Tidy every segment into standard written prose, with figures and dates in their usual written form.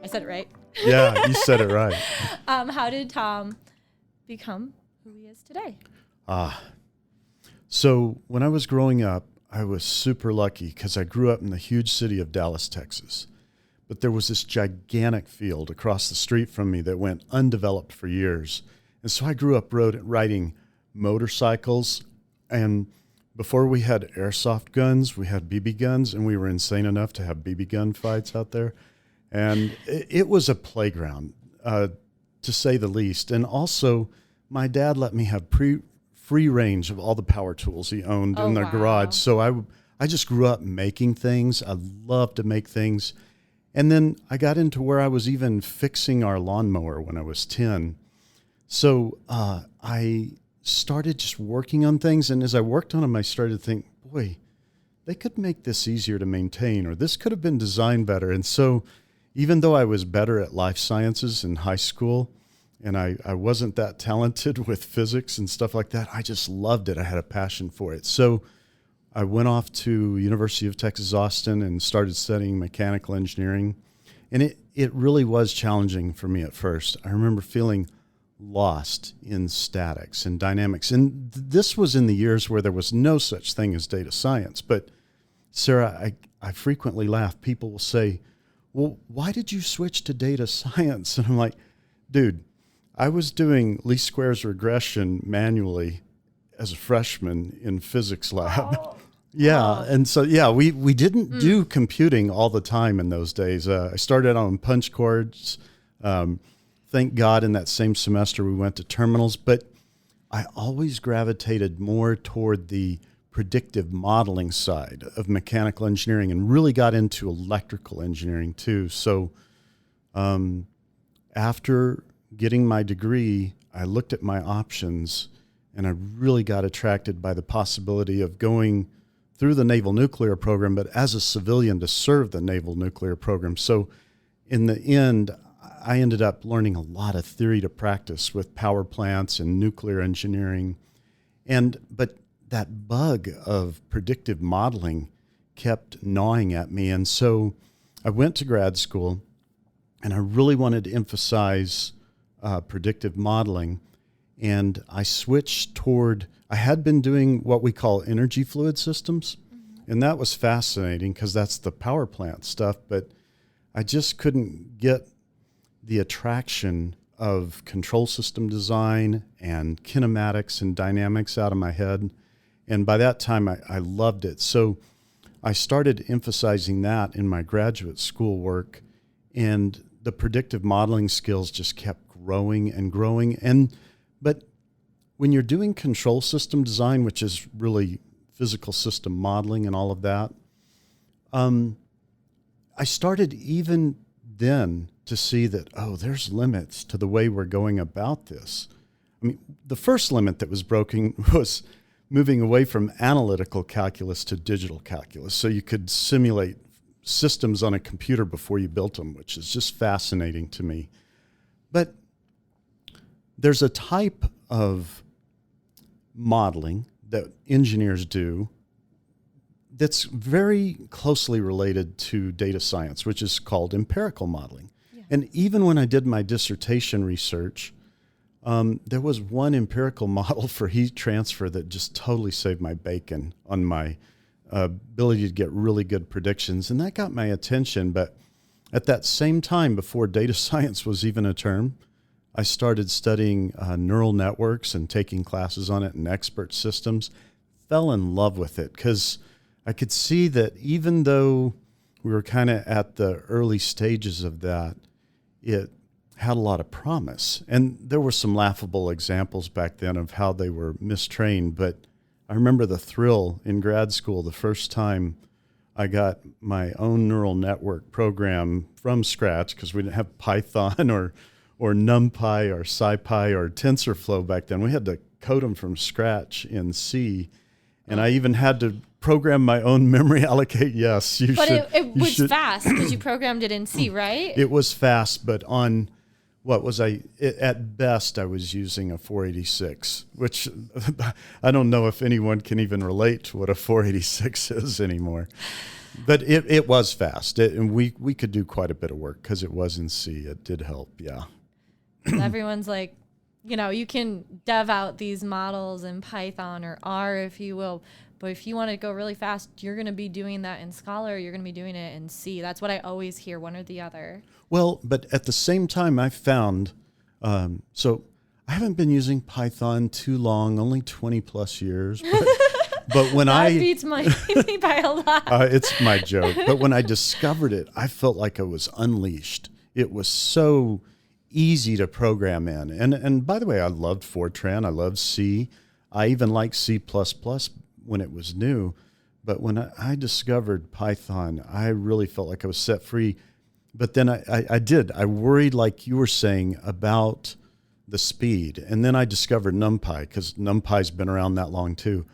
I said it right. Yeah, you said it right. How did Thom become who he is today? So when I was growing up, I was super lucky because I grew up in the huge city of Dallas, Texas. But there was this gigantic field across the street from me that went undeveloped for years. And so I grew up riding motorcycles. And before we had airsoft guns, we had BB guns, and we were insane enough to have BB gun fights out there. And it was a playground, to say the least. And also, my dad let me have free range of all the power tools he owned in the garage. So I just grew up making things. I loved to make things. And then I got into where I was even fixing our lawnmower when I was 10. So I started just working on things. And as I worked on them, I started to think, boy, they could make this easier to maintain, or this could have been designed better. And so even though I was better at life sciences in high school, and I wasn't that talented with physics and stuff like that, I just loved it. I had a passion for it. So I went off to University of Texas, Austin, and started studying mechanical engineering. And it really was challenging for me at first. I remember feeling lost in statics and dynamics. And this was in the years where there was no such thing as data science. But Sarah, I frequently laugh. People will say, well, why did you switch to data science? And I'm like, dude, I was doing least squares regression manually as a freshman in physics lab. Oh. Yeah. And so, we didn't do computing all the time in those days. I started on punch cards. Thank God in that same semester we went to terminals, but I always gravitated more toward the predictive modeling side of mechanical engineering and really got into electrical engineering too. So after getting my degree, I looked at my options and I really got attracted by the possibility of going through the Naval Nuclear Program, but as a civilian to serve the Naval Nuclear Program. So in the end, I ended up learning a lot of theory to practice with power plants and nuclear engineering. But that bug of predictive modeling kept gnawing at me. And so I went to grad school and I really wanted to emphasize predictive modeling. And I switched toward, I had been doing what we call energy fluid systems. Mm-hmm. And that was fascinating because that's the power plant stuff. But I just couldn't get the attraction of control system design and kinematics and dynamics out of my head. And by that time, I loved it. So I started emphasizing that in my graduate school work. And the predictive modeling skills just kept growing and growing. But when you're doing control system design, which is really physical system modeling and all of that, I started even then to see that, there's limits to the way we're going about this. I mean, the first limit that was broken was moving away from analytical calculus to digital calculus. So you could simulate systems on a computer before you built them, which is just fascinating to me. But there's a type of modeling that engineers do that's very closely related to data science, which is called empirical modeling. Yeah. And even when I did my dissertation research, there was one empirical model for heat transfer that just totally saved my bacon on my ability to get really good predictions. And that got my attention. But at that same time, before data science was even a term, I started studying neural networks and taking classes on it and expert systems. Fell in love with it because I could see that even though we were kind of at the early stages of that, it had a lot of promise. And there were some laughable examples back then of how they were mistrained. But I remember the thrill in grad school the first time I got my own neural network program from scratch, because we didn't have Python or NumPy or SciPy or TensorFlow back then. We had to code them from scratch in C. And I even had to program my own memory allocate. Yes, you but should. But it was fast because you programmed it in C, right? It was fast, but on what was at best, I was using a 486, which I don't know if anyone can even relate to what a 486 is anymore. But it was fast, and we could do quite a bit of work because it was in C. It did help, yeah. Everyone's like, you can dev out these models in Python or R, if you will. But if you want to go really fast, you're going to be doing that in Scala, or you're going to be doing it in C. That's what I always hear, one or the other. Well, but at the same time, I found, so I haven't been using Python too long, only 20 plus years. But when that beats me by a lot. It's my joke. But when I discovered it, I felt like I was unleashed. It was so easy to program in. And by the way, I loved Fortran. I loved C. I even liked C++ when it was new. But when I discovered Python, I really felt like I was set free. But then I worried, like you were saying, about the speed. And then I discovered NumPy, because NumPy's been around that long too.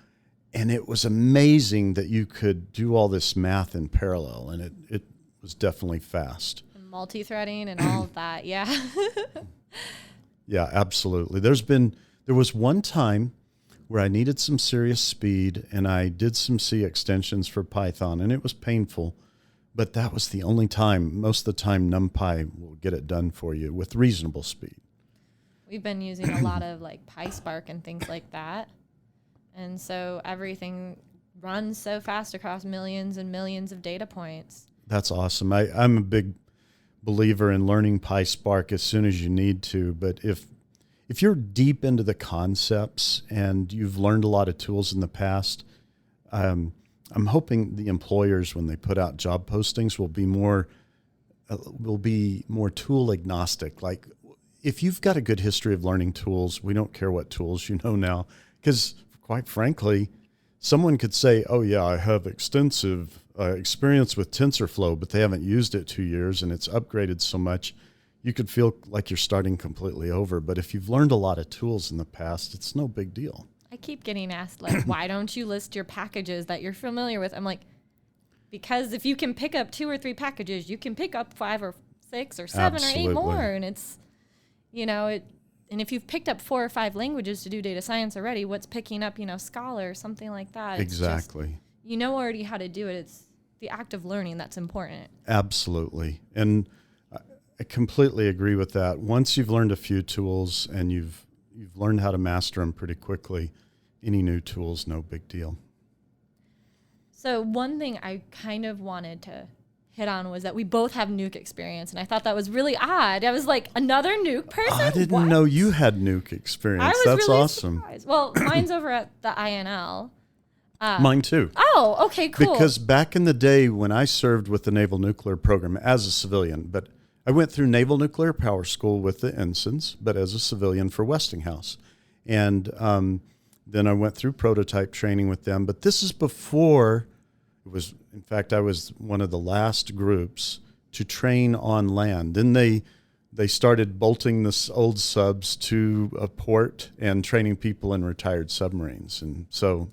And it was amazing that you could do all this math in parallel, and it was definitely fast. And multi-threading and all of that, yeah. Yeah, absolutely. There was one time where I needed some serious speed, and I did some C extensions for Python, and it was painful, but that was the only time. Most of the time, NumPy will get it done for you with reasonable speed. We've been using a lot of like PySpark and things like that. And so everything runs so fast across millions and millions of data points. That's awesome. I'm a big believer in learning PySpark as soon as you need to, but if you're deep into the concepts and you've learned a lot of tools in the past, I'm hoping the employers, when they put out job postings, will be more tool agnostic. Like, if you've got a good history of learning tools, we don't care what tools you know now, because quite frankly, someone could say, oh yeah, I have extensive experience with TensorFlow, but they haven't used it 2 years and it's upgraded so much, you could feel like you're starting completely over. But if you've learned a lot of tools in the past, it's no big deal. I keep getting asked, like, why don't you list your packages that you're familiar with? I'm like, because if you can pick up 2 or 3 packages, you can pick up 5 or 6 or 7 Absolutely. or 8 more. And it's, and if you've picked up 4 or 5 languages to do data science already, what's picking up, Scala or something like that? Exactly. It's just, you know already how to do it. It's the act of learning that's important. Absolutely. And I completely agree with that. Once you've learned a few tools and you've learned how to master them pretty quickly, any new tool's no big deal. So one thing I kind of wanted to hit on was that we both have nuke experience, and I thought that was really odd. I was like, another nuke person? I didn't know you had nuke experience. I was That's really awesome. surprised. Well, mine's over at the INL. Mine too. Oh, okay, cool. Because back in the day when I served with the Naval Nuclear Program as a civilian, but I went through Naval Nuclear Power School with the ensigns, but as a civilian for Westinghouse. And then I went through prototype training with them. But this is before it was, in fact, I was one of the last groups to train on land. Then they started bolting this old subs to a port and training people in retired submarines. And so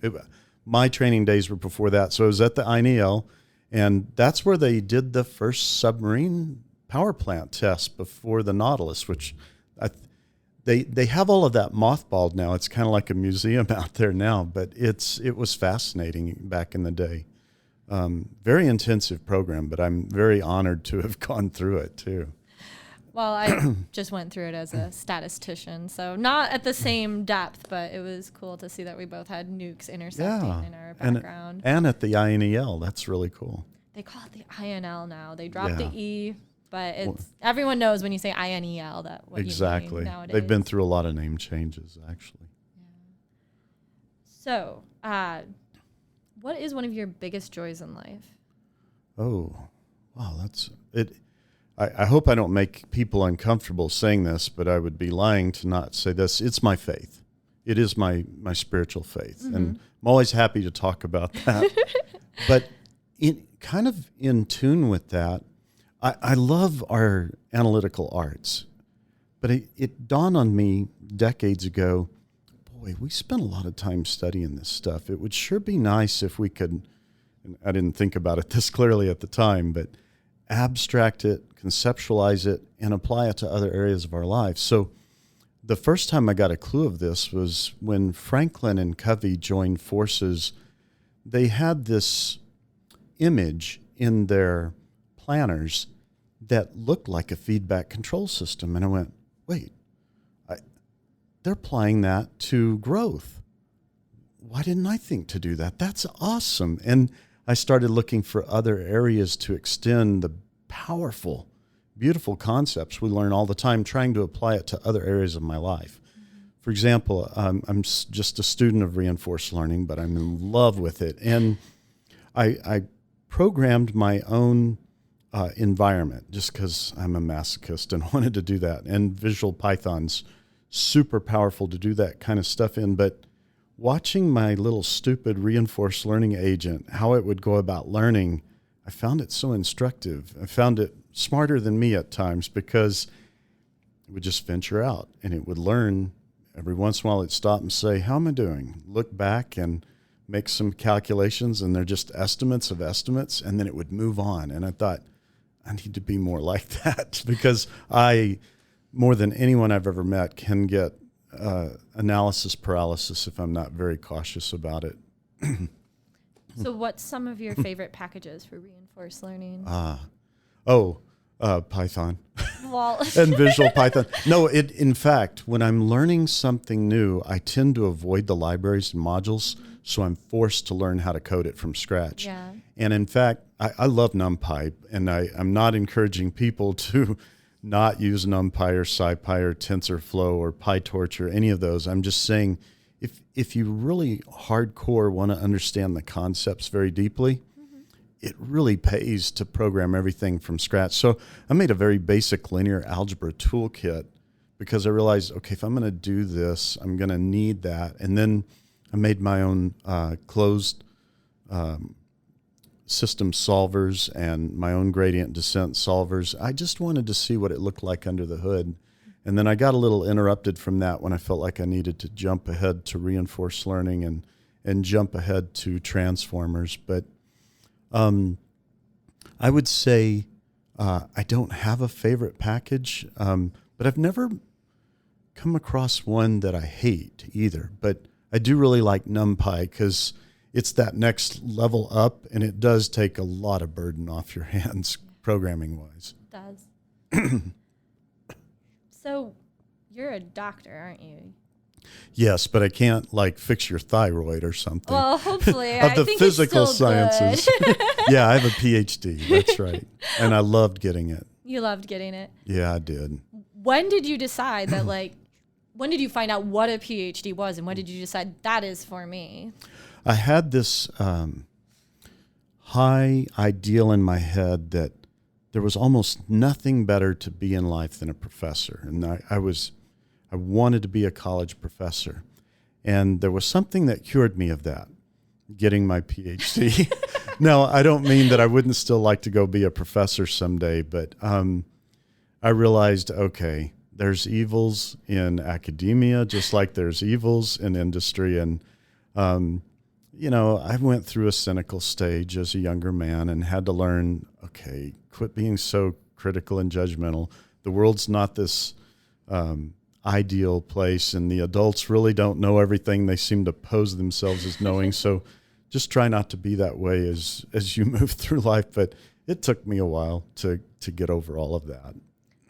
my training days were before that. So I was at the INEL, and that's where they did the first submarine power plant test before the Nautilus, which they have all of that mothballed now. It's kind of like a museum out there now, but it was fascinating back in the day. Very intensive program, but I'm very honored to have gone through it too. Well, I just went through it as a statistician, so not at the same depth, but it was cool to see that we both had nukes intersecting in our background. And at the INEL, that's really cool. They call it the INL now. They dropped the E, but everyone knows when you say INEL that what exactly. you mean nowadays. They've been through a lot of name changes, actually. Yeah. So, what is one of your biggest joys in life? Oh, wow, that's it. I hope I don't make people uncomfortable saying this, but I would be lying to not say this. It's my faith. It is my spiritual faith. Mm-hmm. And I'm always happy to talk about that. But kind of in tune with that, I love our analytical arts. But it dawned on me decades ago, boy, we spent a lot of time studying this stuff. It would sure be nice if we could, and I didn't think about it this clearly at the time, but abstract it, conceptualize it, and apply it to other areas of our lives. So the first time I got a clue of this was when Franklin and Covey joined forces. They had this image in their planners that looked like a feedback control system. And I went, wait, they're applying that to growth. Why didn't I think to do that? That's awesome. And I started looking for other areas to extend the powerful, beautiful concepts we learn all the time, trying to apply it to other areas of my life. For example, I'm just a student of reinforced learning, but I'm in love with it. And I programmed my own environment just because I'm a masochist and wanted to do that. And Visual Python's super powerful to do that kind of stuff in. But watching my little stupid reinforced learning agent, how it would go about learning, I found it so instructive. I found it smarter than me at times because it would just venture out and it would learn. Every once in a while, it'd stop and say, how am I doing? Look back and make some calculations, and they're just estimates of estimates, and then it would move on. And I thought, I need to be more like that because I, more than anyone I've ever met, can get analysis paralysis if I'm not very cautious about it. So what's some of your favorite packages for reinforced learning? Python. Well, and Visual Python. No, in fact, when I'm learning something new, I tend to avoid the libraries and modules, so I'm forced to learn how to code it from scratch. yeah. And in fact, I love NumPy, and I'm not encouraging people to not use NumPy or SciPy or TensorFlow or PyTorch or any of those. I'm just saying, if you really hardcore want to understand the concepts very deeply, it really pays to program everything from scratch. So I made a very basic linear algebra toolkit because I realized, okay, if I'm going to do this, I'm going to need that. And then I made my own closed system solvers and my own gradient descent solvers. I just wanted to see what it looked like under the hood. And then I got a little interrupted from that when I felt like I needed to jump ahead to reinforced learning and jump ahead to transformers. But I would say I don't have a favorite package, but I've never come across one that I hate either. But I do really like NumPy because it's that next level up, and it does take a lot of burden off your hands programming-wise. It does. So you're a doctor, aren't you? Yes, but I can't fix your thyroid or something. Well, hopefully. Of I the think physical it's still sciences. Good. Yeah, I have a PhD. That's right. And I loved getting it. You loved getting it. Yeah, I did. When did you decide that, when did you find out what a PhD was, and when did you decide that is for me? I had this high ideal in my head that there was almost nothing better to be in life than a professor. And I wanted to be a college professor. And there was something that cured me of that, getting my PhD. Now, I don't mean that I wouldn't still like to go be a professor someday, but I realized, okay, there's evils in academia, just like there's evils in industry. And, I went through a cynical stage as a younger man and had to learn, okay, quit being so critical and judgmental. The world's not this ideal place, and the adults really don't know everything they seem to pose themselves as knowing. So just try not to be that way as you move through life. But it took me a while to get over all of that.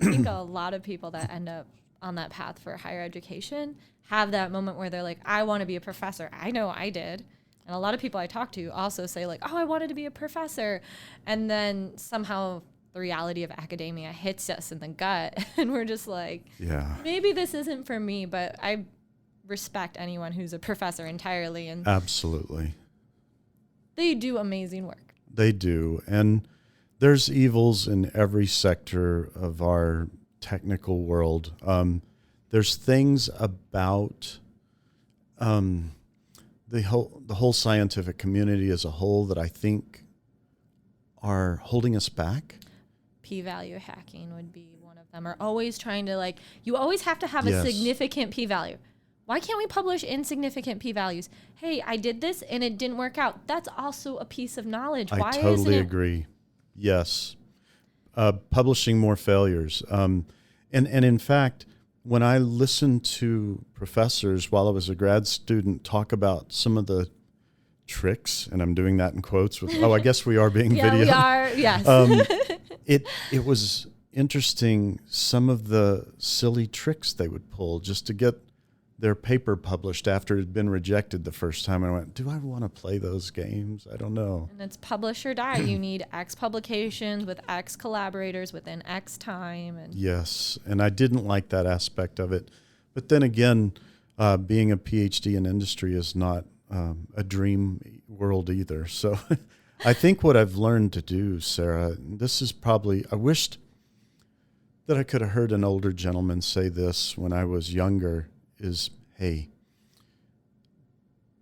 I think a lot of people that end up on that path for higher education have that moment where they're like, I want to be a professor. I know I did. And a lot of people I talk to also say I wanted to be a professor. And then somehow the reality of academia hits us in the gut. And we're just like, yeah, maybe this isn't for me, but I respect anyone who's a professor entirely. And absolutely. They do amazing work. They do. And there's evils in every sector of our technical world. There's things about the whole scientific community as a whole that I think are holding us back. P-value hacking would be one of them. Or always trying to you always have to have Yes. a significant p-value. Why can't we publish insignificant p-values? Hey, I did this and it didn't work out. That's also a piece of knowledge. I Why totally isn't it? agree. Yes. Publishing more failures. And in fact, when I listened to professors while I was a grad student talk about some of the tricks, and I'm doing that in quotes with, I guess we are being Yeah, videoed. we are. Yes. It was interesting, some of the silly tricks they would pull just to get their paper published after it had been rejected the first time. And I went, do I want to play those games? I don't know. And it's publish or die. You need X publications with X collaborators within X time. And Yes, and I didn't like that aspect of it. But then again, being a PhD in industry is not a dream world either. So I think what I've learned to do, Sarah, this is probably, I wished that I could have heard an older gentleman say this when I was younger, is, hey,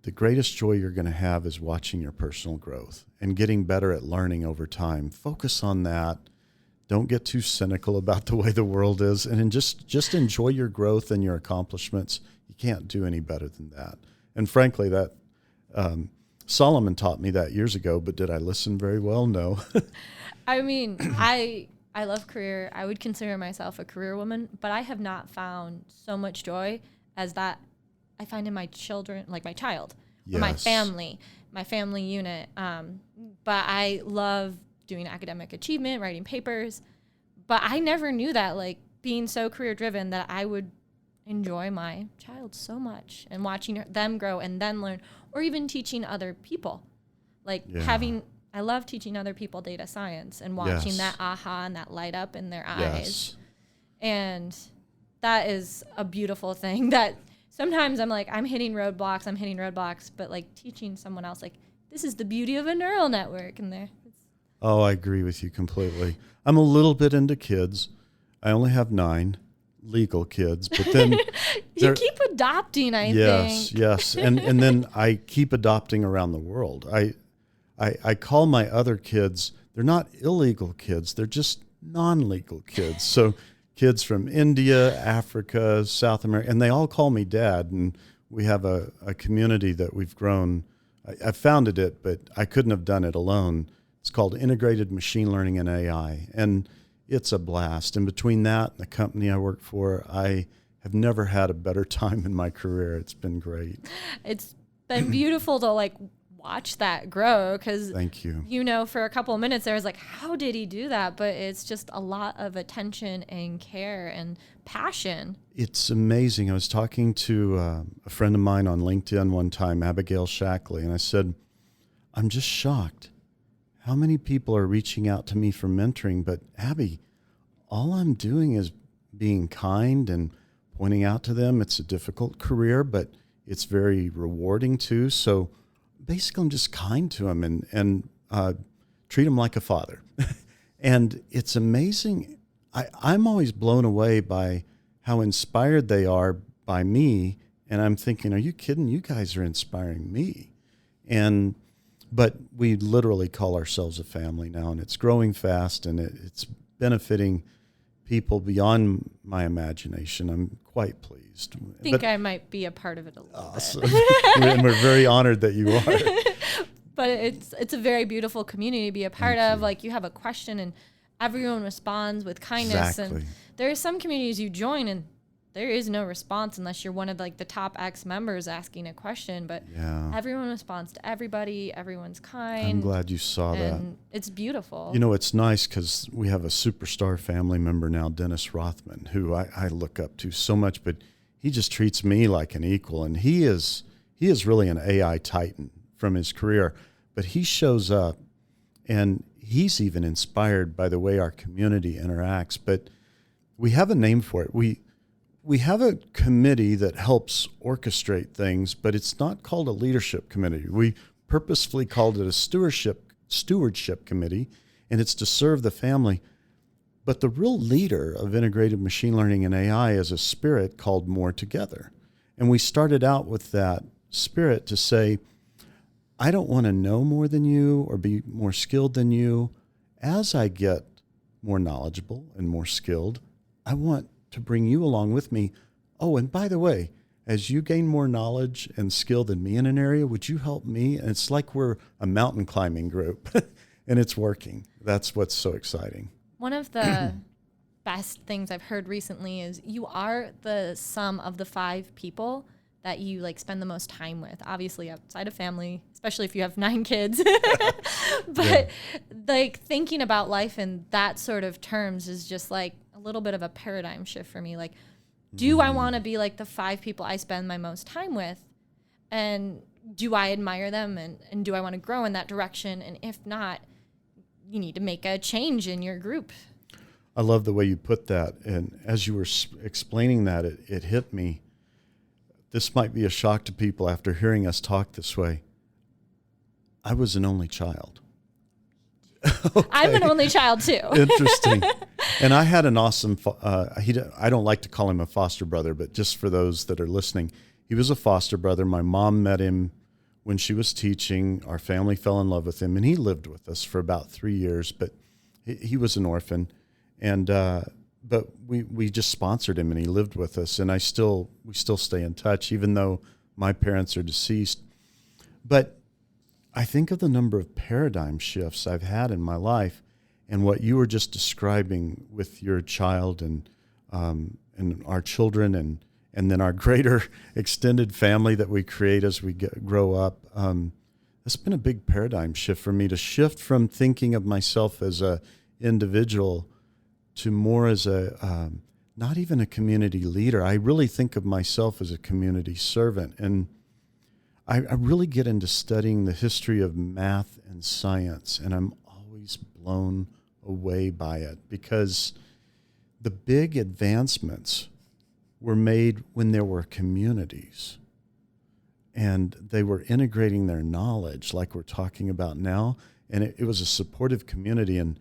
the greatest joy you're going to have is watching your personal growth and getting better at learning over time. Focus on that. Don't get too cynical about the way the world is, and just enjoy your growth and your accomplishments. You can't do any better than that. And frankly, that Solomon taught me that years ago, but did I listen very well? No. I mean, I love career. I would consider myself a career woman, but I have not found so much joy as that I find in my children, like my child, or my family unit. But I love doing academic achievement, writing papers. But I never knew that, like, being so career driven, that I would enjoy my child so much and watching them grow and then learn, or even teaching other people. Like I love teaching other people data science and watching that aha and that light up in their eyes. And that is a beautiful thing that sometimes I'm like, I'm hitting roadblocks, but like teaching someone else, like, this is the beauty of a neural network in there. Oh, I agree with you completely. I'm a little bit into kids. I only have 9 legal kids, but then you keep adopting, I think. Yes. And then I keep adopting around the world. I call my other kids, they're not illegal kids, they're just non-legal kids. So kids from India, Africa, South America, and they all call me Dad. And we have a community that we've grown. I founded it, but I couldn't have done it alone. It's called Integrated Machine Learning and AI, and it's a blast. And between that and the company I work for, I have never had a better time in my career. It's been great. It's been beautiful to like watch that grow, because thank you. You know, for a couple of minutes there was like, how did he do that? But it's just a lot of attention and care and passion. It's amazing. I was talking to a friend of mine on LinkedIn one time, Abigail Shackley, and I said, I'm just shocked how many people are reaching out to me for mentoring, but Abby, all I'm doing is being kind and pointing out to them it's a difficult career, but it's very rewarding too. So basically I'm just kind to them and treat them like a father. And it's amazing. I'm always blown away by how inspired they are by me. And I'm thinking, are you kidding? You guys are inspiring me. But we literally call ourselves a family now, and it's growing fast, and it's benefiting people beyond my imagination. I'm quite pleased. I think I might be a part of it a little bit. And we're very honored that you are. But it's a very beautiful community to be a part of. Like, you have a question, and everyone responds with kindness. Exactly. And there are some communities you join, and there is no response unless you're one of like the top X members asking a question, but everyone responds to everybody. Everyone's kind. I'm glad you saw that. It's beautiful. You know, it's nice because we have a superstar family member now, Dennis Rothman, who I look up to so much, but he just treats me like an equal. And he is really an AI titan from his career, but he shows up and he's even inspired by the way our community interacts. But we have a name for it. We have a committee that helps orchestrate things, but it's not called a leadership committee. We purposefully called it a stewardship committee, and it's to serve the family. But the real leader of integrated machine learning and AI is a spirit called More Together. And we started out with that spirit to say, I don't want to know more than you or be more skilled than you. As I get more knowledgeable and more skilled, I want to bring you along with me. Oh, and by the way, as you gain more knowledge and skill than me in an area, would you help me? And it's like we're a mountain climbing group, and it's working. That's what's so exciting. One of the best things I've heard recently is you are the sum of the 5 people that you like spend the most time with, obviously outside of family, especially if you have 9 kids. But like thinking about life in that sort of terms is just like a little bit of a paradigm shift for me. Like, do I want to be like the 5 people I spend my most time with? And do I admire them? And do I want to grow in that direction? And if not, you need to make a change in your group. I love the way you put that. And as you were explaining that, it hit me. This might be a shock to people after hearing us talk this way. I was an only child. Okay. I'm an only child too. Interesting. And I had an awesome, I don't like to call him a foster brother, but just for those that are listening, he was a foster brother. My mom met him when she was teaching. Our family fell in love with him, and he lived with us for about 3 years, but he was an orphan. And but we just sponsored him, and he lived with us, and we still stay in touch, even though my parents are deceased. But I think of the number of paradigm shifts I've had in my life, and what you were just describing with your child and our children, and then our greater extended family that we create as we grow up. It's been a big paradigm shift for me, to shift from thinking of myself as a individual to more as not even a community leader. I really think of myself as a community servant. And I really get into studying the history of math and science, and I'm always blown away by it, because the big advancements were made when there were communities, and they were integrating their knowledge like we're talking about now, and it was a supportive community. And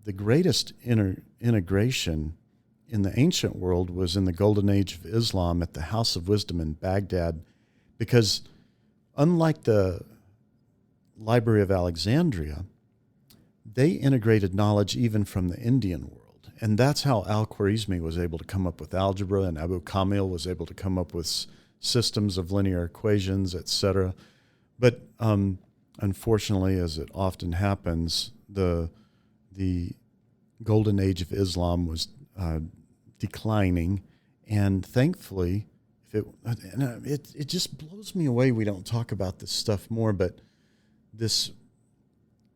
the greatest integration in the ancient world was in the Golden Age of Islam at the House of Wisdom in Baghdad, because unlike the Library of Alexandria, they integrated knowledge even from the Indian world. And that's how Al-Khwarizmi was able to come up with algebra, and Abu Kamil was able to come up with systems of linear equations, etc. But unfortunately, as it often happens, the Golden Age of Islam was declining, and thankfully, it just blows me away we don't talk about this stuff more, but this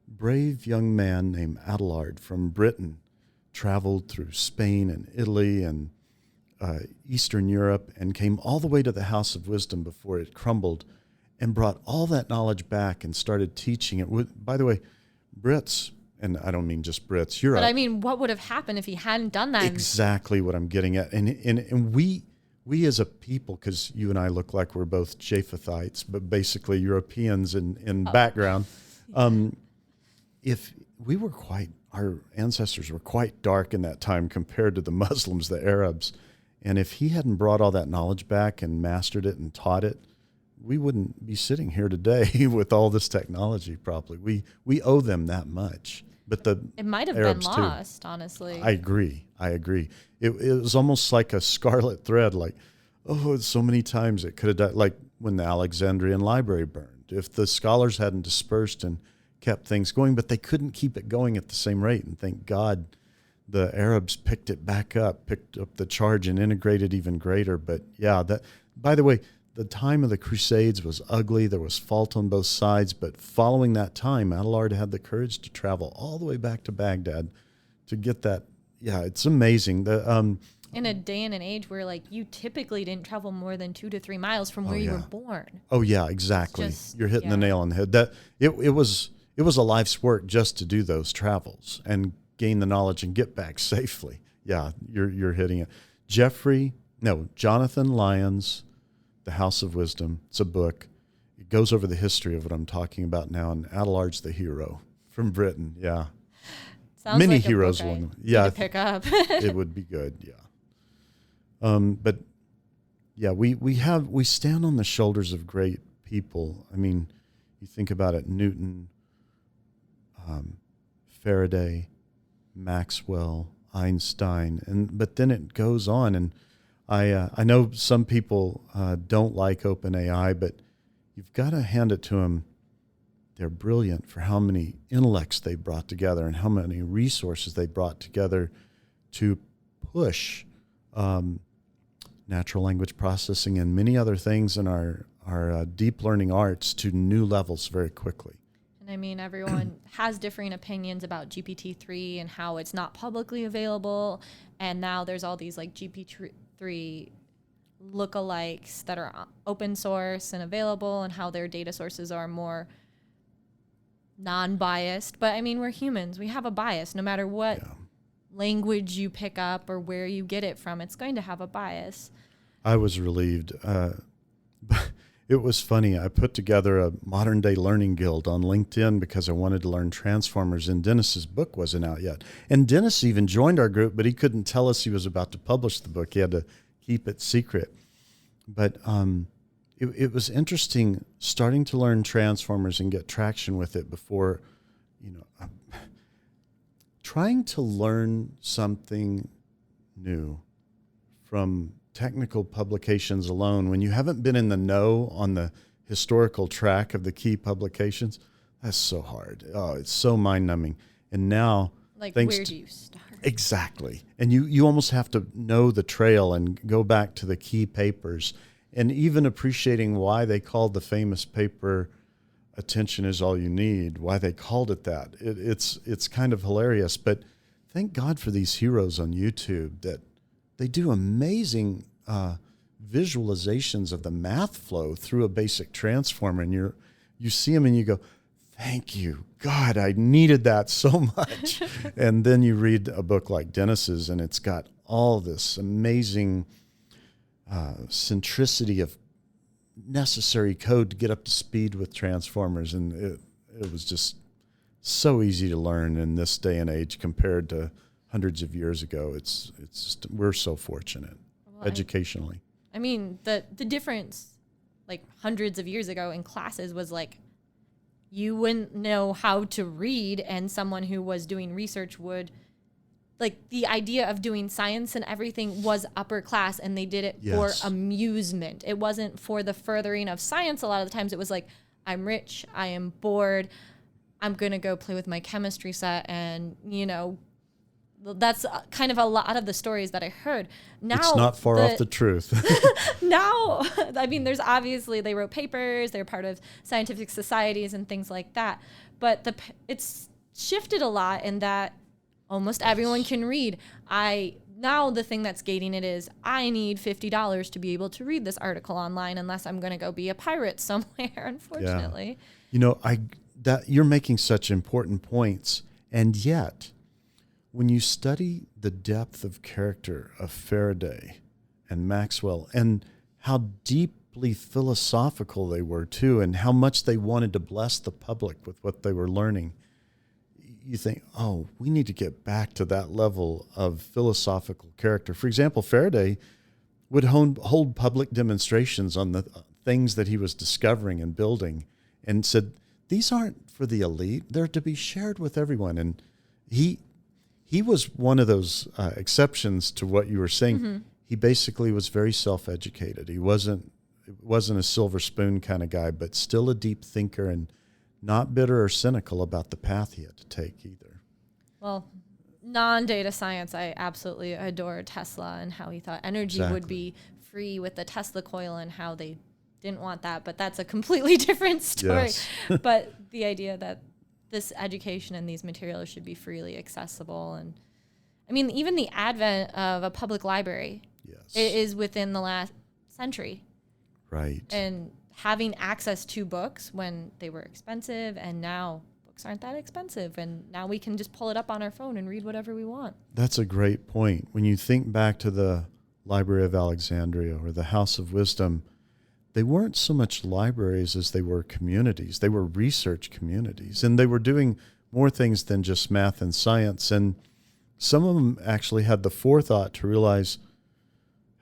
brave young man named Adelard from Britain traveled through Spain and Italy and Eastern Europe, and came all the way to the House of Wisdom before it crumbled, and brought all that knowledge back and started teaching it. By the way, Brits, and I don't mean just Brits, Europe. But I mean, what would have happened if he hadn't done that? Exactly what I'm getting at. And we as a people, because you and I look like we're both Japhethites, but basically Europeans in background, if we were our ancestors were quite dark in that time compared to the Muslims, the Arabs. And if he hadn't brought all that knowledge back and mastered it and taught it, we wouldn't be sitting here today with all this technology probably. We owe them that much. But it might have Arabs been lost, honestly. I agree. It was almost like a scarlet thread, like, so many times it could have died, like when the Alexandrian library burned. If the scholars hadn't dispersed and kept things going, but they couldn't keep it going at the same rate. And thank God the Arabs picked up the charge and integrated even greater. But yeah, by the way, the time of the Crusades was ugly. There was fault on both sides. But following that time, Adelard had the courage to travel all the way back to Baghdad to get that. Yeah, it's amazing. In a day and an age where like you typically didn't travel more than 2 to 3 miles from where you were born. Oh yeah, exactly. You're hitting the nail on the head. That it was a life's work just to do those travels and gain the knowledge and get back safely. Yeah, you're hitting it. Jonathan Lyons, The House of Wisdom. It's a book. It goes over the history of what I'm talking about now, and Adelard's the hero from Britain. Yeah. Sounds Many like heroes a book won. Yeah, to pick up. It would be good. Yeah. But yeah, we stand on the shoulders of great people. I mean, you think about it: Newton, Faraday, Maxwell, Einstein, but then it goes on. And I know some people don't like OpenAI, but you've got to hand it to them. They're brilliant for how many intellects they brought together and how many resources they brought together to push natural language processing, and many other things in our deep learning arts to new levels very quickly. And I mean, everyone has differing opinions about GPT-3 and how it's not publicly available. And now there's all these like GPT-3 lookalikes that are open source and available, and how their data sources are more non-biased. But I mean, we're humans. We have a bias. No matter what language you pick up or where you get it from, it's going to have a bias. I was relieved. It was funny. I put together a modern day learning guild on LinkedIn because I wanted to learn Transformers, and Dennis's book wasn't out yet. And Dennis even joined our group, but he couldn't tell us he was about to publish the book. He had to keep it secret. But it was interesting starting to learn Transformers and get traction with it before, trying to learn something new from technical publications alone, when you haven't been in the know on the historical track of the key publications, that's so hard. Oh, it's so mind-numbing. And now, like, where do you start? Exactly. And you almost have to know the trail and go back to the key papers, and even appreciating why they called the famous paper "Attention is All You Need," why they called it that. It's kind of hilarious, but thank God for these heroes on YouTube that they do amazing visualizations of the math flow through a basic transformer, and you see them and you go, thank you, God, I needed that so much. And then you read a book like Dennis's, and it's got all this amazing centricity of necessary code to get up to speed with transformers, and it was just so easy to learn in this day and age compared to hundreds of years ago. It's just, we're so fortunate educationally. I mean, the difference, like hundreds of years ago in classes, was like you wouldn't know how to read, and someone who was doing research would, like, the idea of doing science and everything was upper class, and they did it for amusement. It wasn't for the furthering of science. A lot of the times it was like, I'm rich, I am bored, I'm going to go play with my chemistry set, and, that's kind of a lot of the stories that I heard. Now it's not far off the truth. Now, I mean, there's obviously, they wrote papers, they're part of scientific societies and things like that. But it's shifted a lot in that almost everyone can read. Now the thing that's gating it is I need $50 to be able to read this article online, unless I'm going to go be a pirate somewhere, unfortunately. Yeah. You're making such important points, and yet when you study the depth of character of Faraday and Maxwell, and how deeply philosophical they were too, and how much they wanted to bless the public with what they were learning, you think, oh, we need to get back to that level of philosophical character. For example, Faraday would hold public demonstrations on the things that he was discovering and building, and said, these aren't for the elite, they're to be shared with everyone. And he was one of those exceptions to what you were saying. Mm-hmm. He basically was very self-educated. He wasn't a silver spoon kind of guy, but still a deep thinker, and not bitter or cynical about the path he had to take either. Well, non-data science, I absolutely adore Tesla and how he thought energy would be free with the Tesla coil, and how they didn't want that. But that's a completely different story. Yes. But the idea that this education and these materials should be freely accessible. And I mean, even the advent of a public library is within the last century. Right. And having access to books when they were expensive, and now books aren't that expensive, and now we can just pull it up on our phone and read whatever we want. That's a great point. When you think back to the Library of Alexandria or the House of Wisdom, they weren't so much libraries as they were communities. They were research communities, and they were doing more things than just math and science. And some of them actually had the forethought to realize,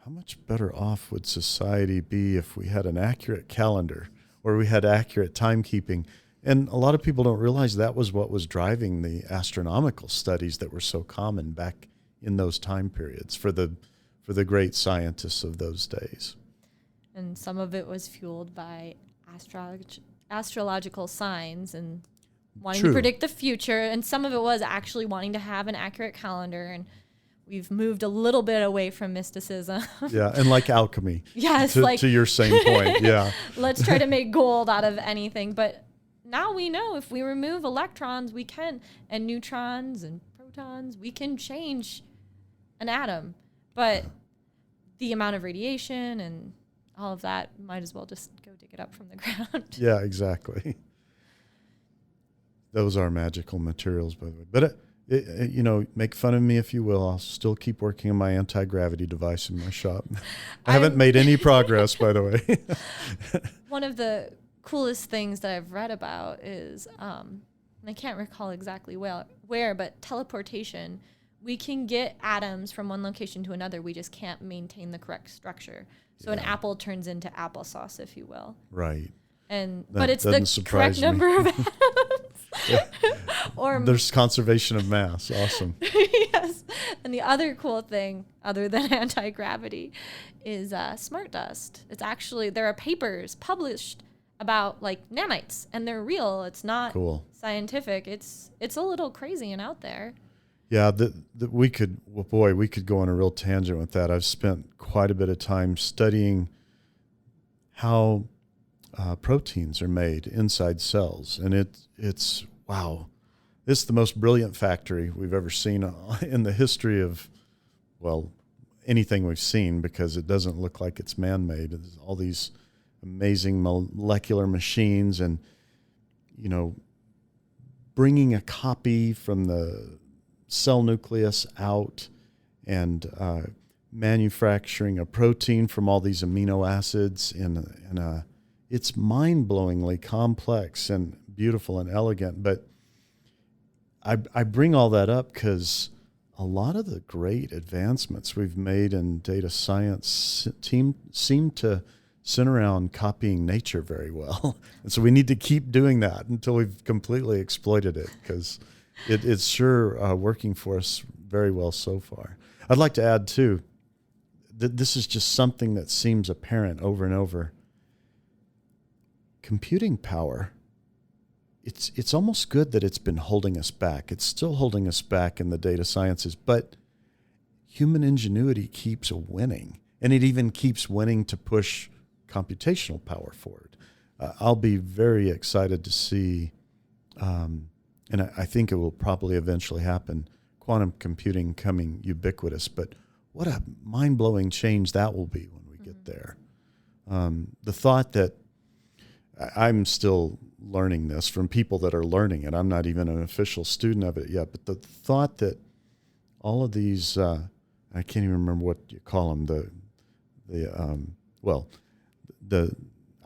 how much better off would society be if we had an accurate calendar, or we had accurate timekeeping? And a lot of people don't realize that was what was driving the astronomical studies that were so common back in those time periods for the great scientists of those days. And some of it was fueled by astrological signs and wanting to predict the future. And some of it was actually wanting to have an accurate calendar. And we've moved a little bit away from mysticism. Yeah, and like alchemy. Yes, to your same point. Yeah. Let's try to make gold out of anything. But now we know if we remove electrons, we can, and neutrons and protons, we can change an atom. But the amount of radiation and all of that, might as well just go dig it up from the ground. Yeah, exactly. Those are magical materials, by the way. But, make fun of me if you will. I'll still keep working on my anti-gravity device in my shop. I haven't made any progress, by the way. One of the coolest things that I've read about is, I can't recall exactly where, but teleportation. We can get atoms from one location to another. We just can't maintain the correct structure. So an apple turns into applesauce, if you will. Right. But it's the correct number of atoms. Or there's conservation of mass. Awesome. Yes. And the other cool thing, other than anti-gravity, is smart dust. It's actually, there are papers published about like nanites, and they're real. It's not scientific. It's a little crazy and out there. Yeah, we could go on a real tangent with that. I've spent quite a bit of time studying how proteins are made inside cells, and it's wow. It's the most brilliant factory we've ever seen in the history of, well, anything we've seen, because it doesn't look like it's man-made. It's all these amazing molecular machines, and bringing a copy from the cell nucleus out and manufacturing a protein from all these amino acids it's mind-blowingly complex and beautiful and elegant. But I bring all that up because a lot of the great advancements we've made in data science seem to center around copying nature very well. And so we need to keep doing that until we've completely exploited it, because it's sure working for us very well so far. I'd like to add, too, that this is just something that seems apparent over and over. Computing power, it's almost good that it's been holding us back. It's still holding us back in the data sciences, but human ingenuity keeps winning, and it even keeps winning to push computational power forward. I'll be very excited to see, and I think it will probably eventually happen, quantum computing coming ubiquitous, but what a mind-blowing change that will be when we get there. The thought that I'm still learning this from people that are learning it. I'm not even an official student of it yet, but the thought that all of these, I can't even remember what you call them,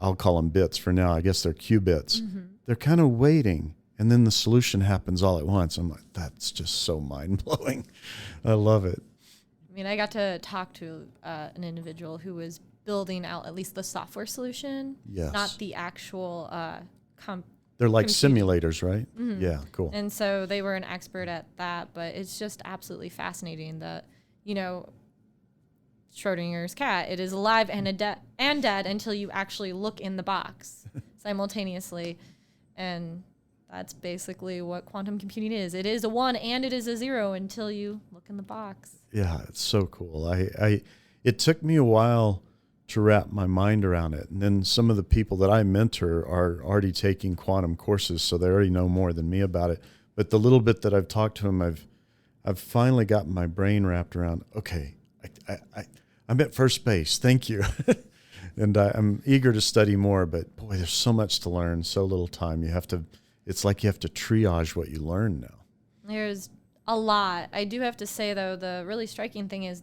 I'll call them bits for now. I guess they're qubits. Mm-hmm. They're kind of waiting, and then the solution happens all at once. I'm like, that's just so mind-blowing. I love it. I mean, I got to talk to an individual who was building out at least the software solution, not the actual They're like computing. Simulators, right? Mm-hmm. Yeah, cool. And so they were an expert at that, but it's just absolutely fascinating that, Schrodinger's cat, it is alive and dead until you actually look in the box simultaneously. And that's basically what quantum computing is. It is a 1 and it is a 0 until you look in the box. Yeah, it's so cool. It took me a while to wrap my mind around it. And then some of the people that I mentor are already taking quantum courses, so they already know more than me about it. But the little bit that I've talked to them, I've finally gotten my brain wrapped around, okay, I'm at first base. Thank you. And I'm eager to study more, but boy, there's so much to learn, so little time. It's like you have to triage what you learn now. There's a lot. I do have to say, though, the really striking thing is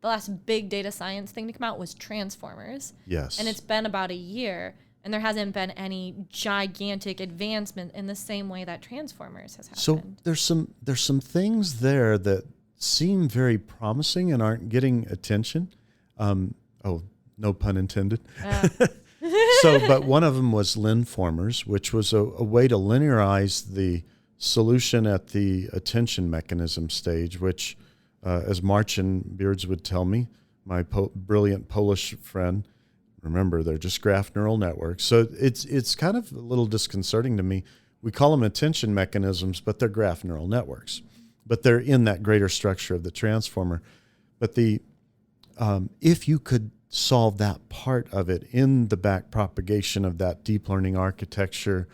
the last big data science thing to come out was Transformers. Yes. And it's been about a year, and there hasn't been any gigantic advancement in the same way that Transformers has happened. So there's some things there that seem very promising and aren't getting attention. No pun intended. But one of them was linformers, which was a way to linearize the solution at the attention mechanism stage, which, as Marcin Beards would tell me, my brilliant Polish friend, remember, they're just graph neural networks. So it's kind of a little disconcerting to me. We call them attention mechanisms, but they're graph neural networks. but they're in that greater structure of the transformer. But if you could solve that part of it in the back propagation of that deep learning architecture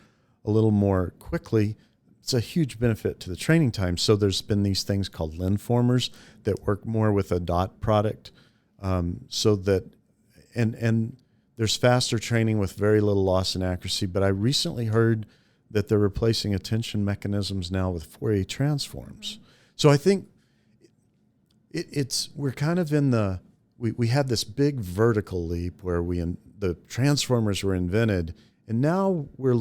a little more quickly, it's a huge benefit to the training time. So there's been these things called linformers that work more with a dot product, so that and there's faster training with very little loss in accuracy. But I recently heard that they're replacing attention mechanisms now with Fourier transforms. Mm-hmm. So I think we're kind of in we had this big vertical leap where the transformers were invented, and now we're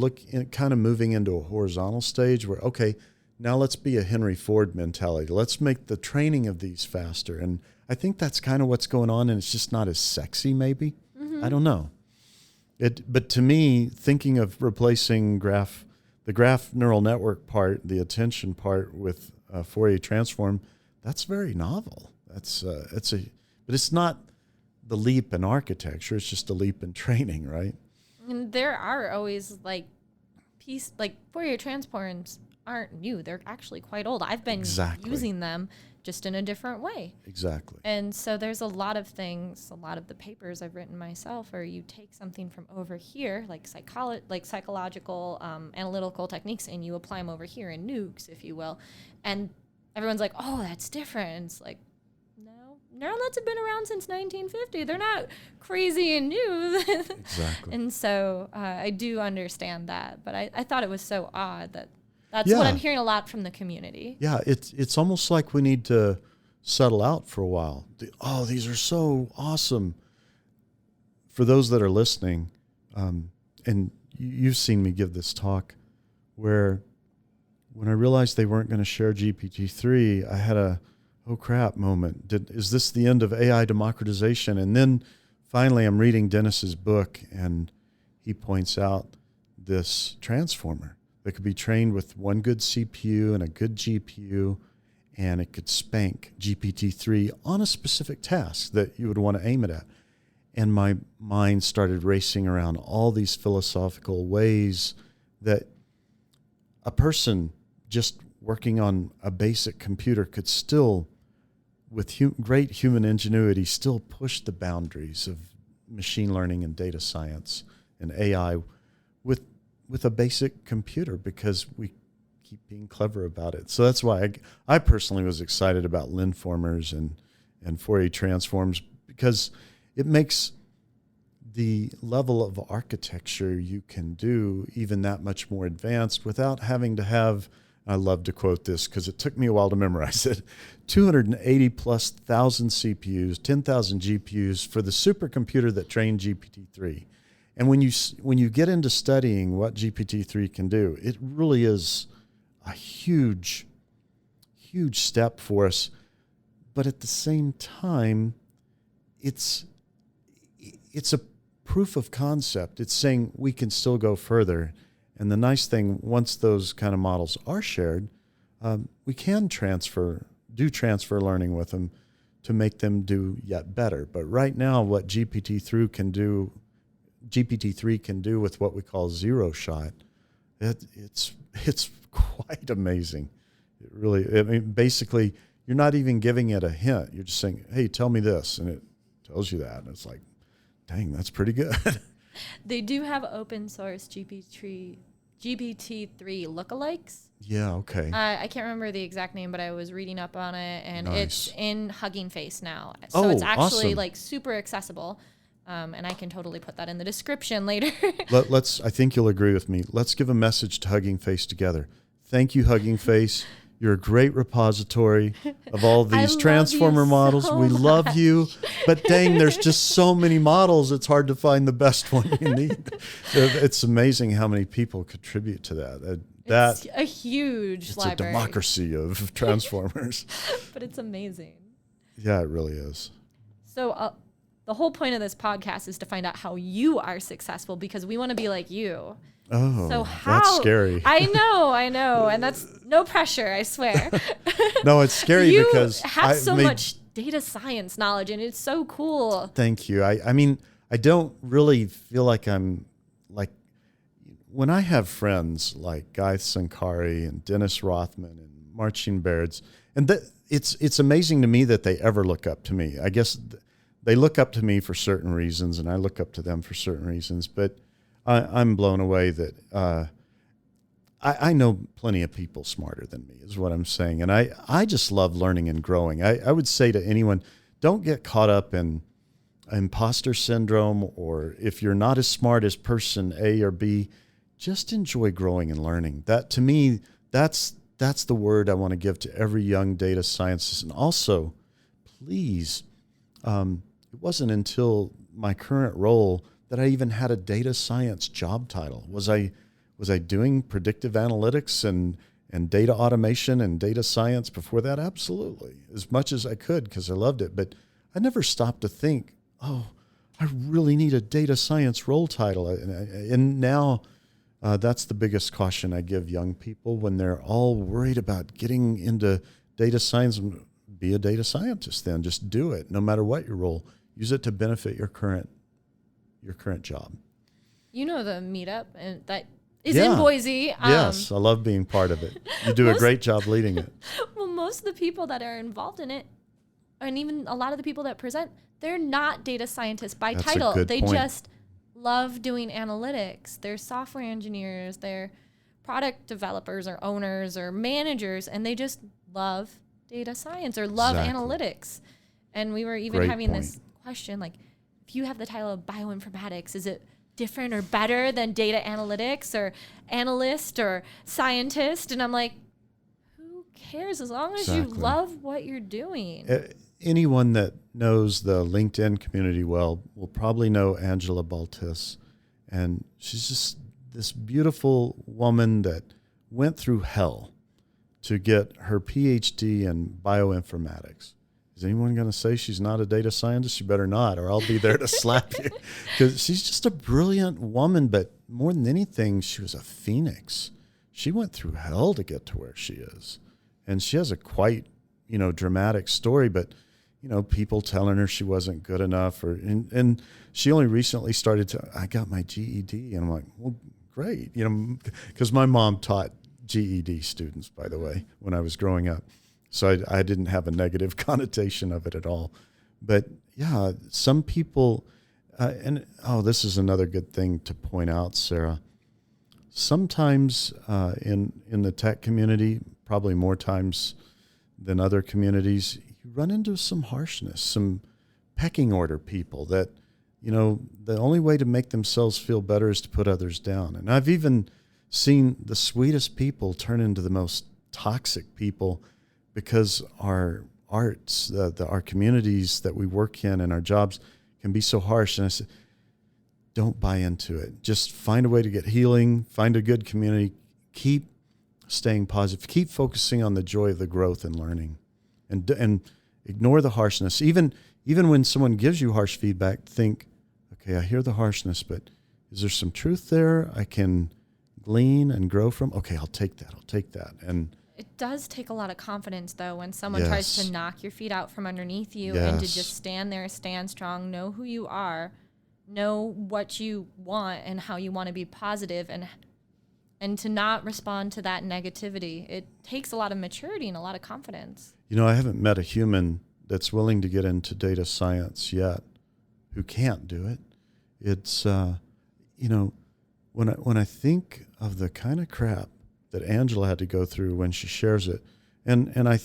kind of moving into a horizontal stage where, okay, now let's be a Henry Ford mentality. Let's make the training of these faster. And I think that's kind of what's going on, and it's just not as sexy maybe. Mm-hmm. I don't know. But to me, thinking of replacing the graph neural network part, the attention part with Fourier transform, that's very novel. But it's not the leap in architecture. It's just a leap in training, right? And there are always Fourier transforms aren't new. They're actually quite old. I've been using them just in a different way. Exactly. And so there's a lot of things, a lot of the papers I've written myself, where you take something from over here, like psychological, analytical techniques, and you apply them over here in nukes, if you will. And everyone's like, oh, that's different. And it's like, neural nets have been around since 1950. They're not crazy and new. Exactly. And so I do understand that. But I thought it was so odd that's what I'm hearing a lot from the community. Yeah, it's almost like we need to settle out for a while. These are so awesome. For those that are listening, and you've seen me give this talk, where when I realized they weren't going to share GPT-3, I had a oh crap moment. Is this the end of AI democratization? And then finally I'm reading Dennis's book, and he points out this transformer that could be trained with one good CPU and a good GPU, and it could spank GPT-3 on a specific task that you would want to aim it at. And my mind started racing around all these philosophical ways that a person just working on a basic computer could still, with great human ingenuity, still push the boundaries of machine learning and data science and AI with a basic computer, because we keep being clever about it. So that's why I personally was excited about linformers and Fourier transforms, because it makes the level of architecture you can do even that much more advanced without having to have, I love to quote this because it took me a while to memorize it, 280 plus thousand CPUs, 10,000 GPUs for the supercomputer that trained GPT-3. And when you get into studying what GPT-3 can do, it really is a huge, huge step for us. But at the same time, it's a proof of concept. It's saying we can still go further. And the nice thing, once those kind of models are shared, we can transfer learning with them to make them do yet better. But right now, what GPT-3 can do with what we call zero shot, it's quite amazing. It really, I mean, basically, you're not even giving it a hint. You're just saying, hey, tell me this, and it tells you that. And it's like, dang, that's pretty good. They do have open source GPT-3 lookalikes. Yeah, okay. I can't remember the exact name, but I was reading up on it, and Nice. It's in Hugging Face now. So it's actually awesome. like super accessible. And I can totally put that in the description later. I think you'll agree with me. Let's give a message to Hugging Face together. Thank you, Hugging Face. You're a great repository of all these transformer models. So we much. love you. But dang, there's just so many models, it's hard to find the best one you need. It's amazing how many people contribute to that. It's a huge library. It's a democracy of transformers. But it's amazing. Yeah, it really is. So the whole point of this podcast is to find out how you are successful, because we want to be like you. Oh, so that's scary. I know. And that's no pressure, I swear. No, it's scary because you have so much data science knowledge, and it's so cool. Thank you. I mean, I don't really feel like I'm like, when I have friends like Guy Sankari and Dennis Rothman and marching bands. And it's amazing to me that they ever look up to me. I guess they look up to me for certain reasons, and I look up to them for certain reasons. But I'm blown away that I know plenty of people smarter than me, is what I'm saying. And I just love learning and growing. I would say to anyone, don't get caught up in imposter syndrome, or if you're not as smart as person A or B, just enjoy growing and learning. That, to me, that's the word I want to give to every young data scientist. And also, please, it wasn't until my current role that I even had a data science job title. Was I doing predictive analytics and data automation and data science before that? Absolutely, as much as I could, because I loved it. But I never stopped to think, oh, I really need a data science role title. And now that's the biggest caution I give young people when they're all worried about getting into data science. Be a data scientist then. Just do it, no matter what your role. Use it to benefit your current job. You know the meetup and that is in Boise. Yes, I love being part of it. You do a great job leading it. Well, most of the people that are involved in it, and even a lot of the people that present, they're not data scientists by That's title. a good They point. just love doing analytics. They're software engineers. They're product developers or owners or managers, and they just love data science or love analytics. And we were even having this question, like, if you have the title of bioinformatics, is it different or better than data analytics or analyst or scientist? And I'm like, who cares as long as you love what you're doing? Anyone that knows the LinkedIn community well will probably know Angela Baltis. And she's just this beautiful woman that went through hell to get her PhD in bioinformatics. Is anyone going to say she's not a data scientist? You better not, or I'll be there to slap you. Because she's just a brilliant woman, but more than anything, she was a phoenix. She went through hell to get to where she is. And she has a quite, dramatic story, but, people telling her she wasn't good enough. And she only recently started I got my GED. And I'm like, well, great. Because my mom taught GED students, by the way, when I was growing up. So I didn't have a negative connotation of it at all. But yeah, some people, this is another good thing to point out, Sarah. Sometimes in the tech community, probably more times than other communities, you run into some harshness, some pecking order people that, the only way to make themselves feel better is to put others down. And I've even seen the sweetest people turn into the most toxic people, because our arts, our communities that we work in and our jobs can be so harsh. And I said, don't buy into it. Just find a way to get healing, find a good community, keep staying positive, keep focusing on the joy of the growth and learning, and ignore the harshness. Even when someone gives you harsh feedback, think, okay, I hear the harshness, but is there some truth there I can glean and grow from? Okay, I'll take that. And it does take a lot of confidence, though, when someone tries to knock your feet out from underneath you and to just stand there, stand strong, know who you are, know what you want and how you want to be positive, and to not respond to that negativity. It takes a lot of maturity and a lot of confidence. I haven't met a human that's willing to get into data science yet who can't do it. It's, when I think of the kind of crap that Angela had to go through when she shares it. And I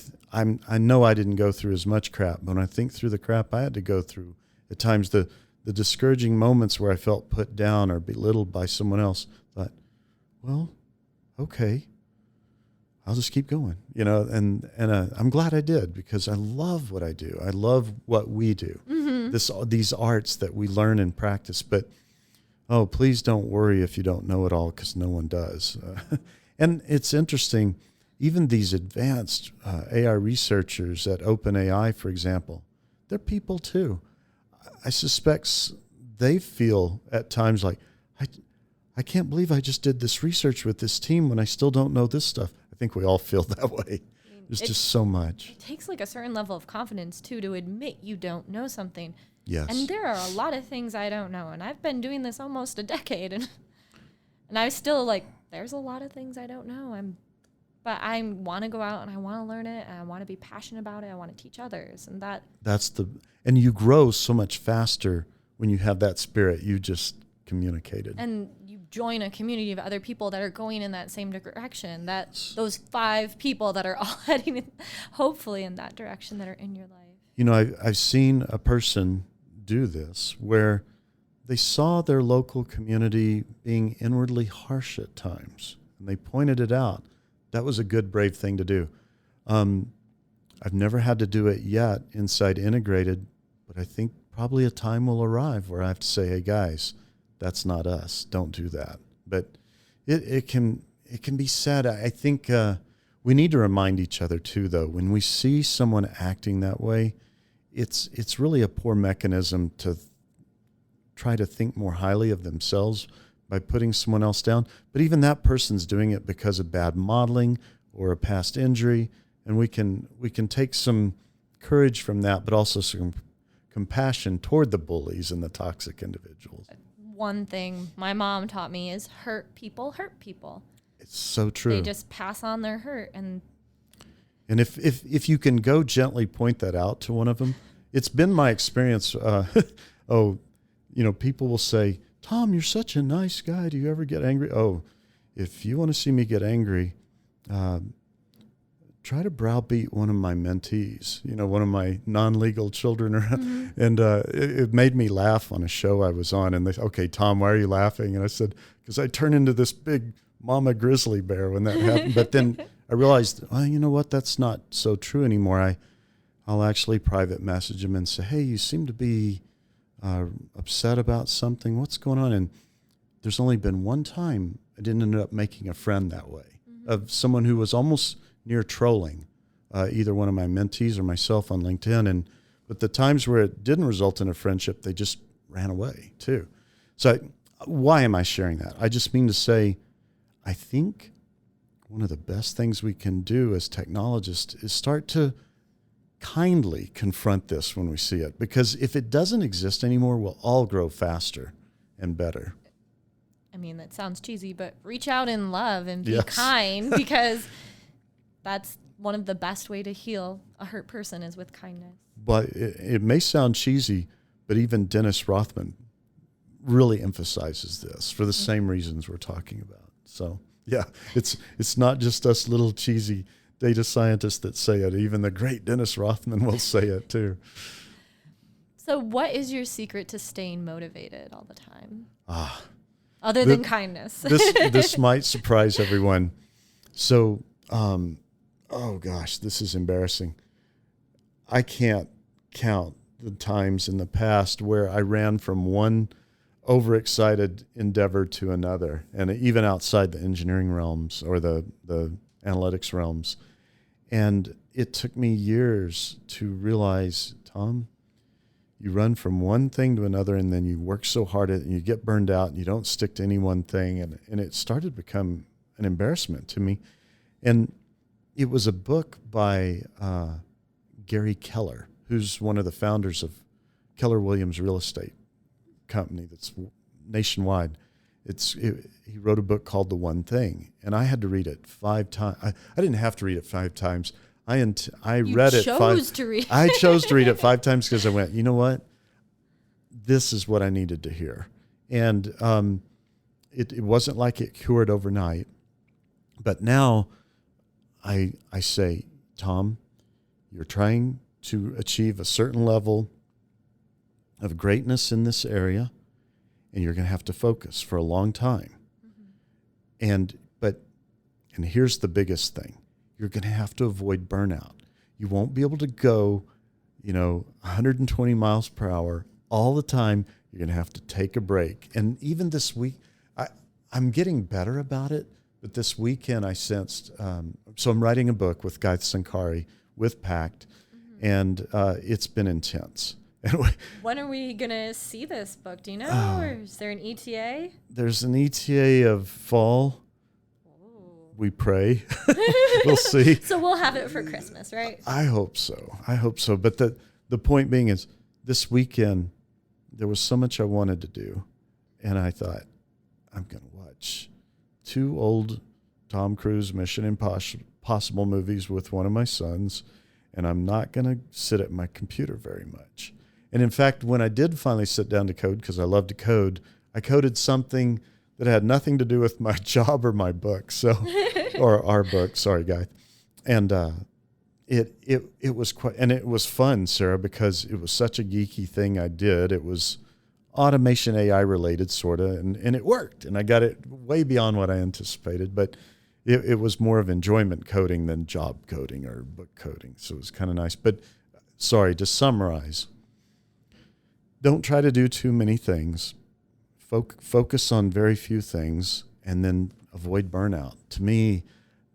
know I didn't go through as much crap, but when I think through the crap I had to go through, at times the discouraging moments where I felt put down or belittled by someone else, thought, well, okay, I'll just keep going, and I'm glad I did, because I love what I do. I love what we do, these arts that we learn and practice. But, please don't worry if you don't know it all, because no one does. And it's interesting, even these advanced AI researchers at OpenAI, for example, they're people too. I suspect they feel at times like, I can't believe I just did this research with this team when I still don't know this stuff. I think we all feel that way. There's just so much. It takes like a certain level of confidence, too, to admit you don't know something. Yes. And there are a lot of things I don't know. And I've been doing this almost a decade. And I was still like, there's a lot of things I don't know. I'm but I want to go out and I want to learn it and I want to be passionate about it. I want to teach others. And and you grow so much faster when you have that spirit you just communicated. And you join a community of other people that are going in that same direction, those 5 people that are all heading hopefully in that direction that are in your life. I've seen a person do this where they saw their local community being inwardly harsh at times, and they pointed it out. That was a good, brave thing to do. I've never had to do it yet inside Integrated, but I think probably a time will arrive where I have to say, hey, guys, that's not us. Don't do that. But it can be said. I think we need to remind each other, too, though, when we see someone acting that way, it's really a poor mechanism to try to think more highly of themselves by putting someone else down. But even that person's doing it because of bad modeling or a past injury, and we can take some courage from that, but also some compassion toward the bullies and the toxic individuals. One thing my mom taught me is hurt people. It's so true. They just pass on their hurt. And if you can go gently point that out to one of them, it's been my experience. People will say, Thom, you're such a nice guy. Do you ever get angry? Oh, if you want to see me get angry, try to browbeat one of my mentees, one of my non-legal children. Mm-hmm. And it made me laugh on a show I was on. And they said, okay, Thom, why are you laughing? And I said, because I turn into this big mama grizzly bear when that happened. But then I realized, well, you know what? That's not so true anymore. I'll actually private message him and say, hey, you seem to be upset about something. What's going on? And there's only been one time I didn't end up making a friend that way, mm-hmm. of someone who was almost near trolling either one of my mentees or myself on LinkedIn. But the times where it didn't result in a friendship, they just ran away too. So why am I sharing that? I just mean to say, I think one of the best things we can do as technologists is start to kindly confront this when we see it, because if it doesn't exist anymore, we'll all grow faster and better. I mean, that sounds cheesy, but reach out in love and be yes. kind, because that's one of the best way to heal a hurt person is with kindness. But it may sound cheesy, but even Dennis Rothman really emphasizes this for the mm-hmm. same reasons we're talking about. So yeah, it's not just us little cheesy data scientists that say it. Even the great Dennis Rothman will say it too. So what is your secret to staying motivated all the time? Other than kindness. This might surprise everyone. So, oh gosh, this is embarrassing. I can't count the times in the past where I ran from one overexcited endeavor to another, and even outside the engineering realms or the analytics realms. And it took me years to realize, Thom, you run from one thing to another, and then you work so hard at it, and you get burned out, and you don't stick to any one thing. And it started to become an embarrassment to me. And it was a book by Gary Keller, who's one of the founders of Keller Williams Real Estate Company that's nationwide. He wrote a book called The One Thing, and I had to read it 5 times. I didn't have to read it 5 times. I read it 5. I chose to read it 5 times because I went, you know what? This is what I needed to hear. And it wasn't like it cured overnight. But now I say, Thom, you're trying to achieve a certain level of greatness in this area, and you're going to have to focus for a long time. Mm-hmm. And here's the biggest thing. You're going to have to avoid burnout. You won't be able to go, 120 miles per hour all the time. You're going to have to take a break. And even this week, I'm getting better about it, but this weekend I sensed, so I'm writing a book with Guy Sankari with Pact, mm-hmm. and it's been intense. When are we going to see this book? Do you know? Or is there an ETA? There's an ETA of fall. Ooh. We pray. We'll see. So we'll have it for Christmas, right? I hope so. But the point being is, this weekend, there was so much I wanted to do. And I thought, I'm going to watch 2 old Tom Cruise Mission possible movies with one of my sons, and I'm not going to sit at my computer very much. And in fact, when I did finally sit down to code, because I love to code, I coded something that had nothing to do with my job or my book, or our book. Sorry, Guy. And it was quite, and it was fun, Sarah, because it was such a geeky thing I did. It was automation AI related, sort of, and it worked, and I got it way beyond what I anticipated. But it was more of enjoyment coding than job coding or book coding, so it was kind of nice. But sorry, to summarize, don't try to do too many things. Focus on very few things, and then avoid burnout. To me,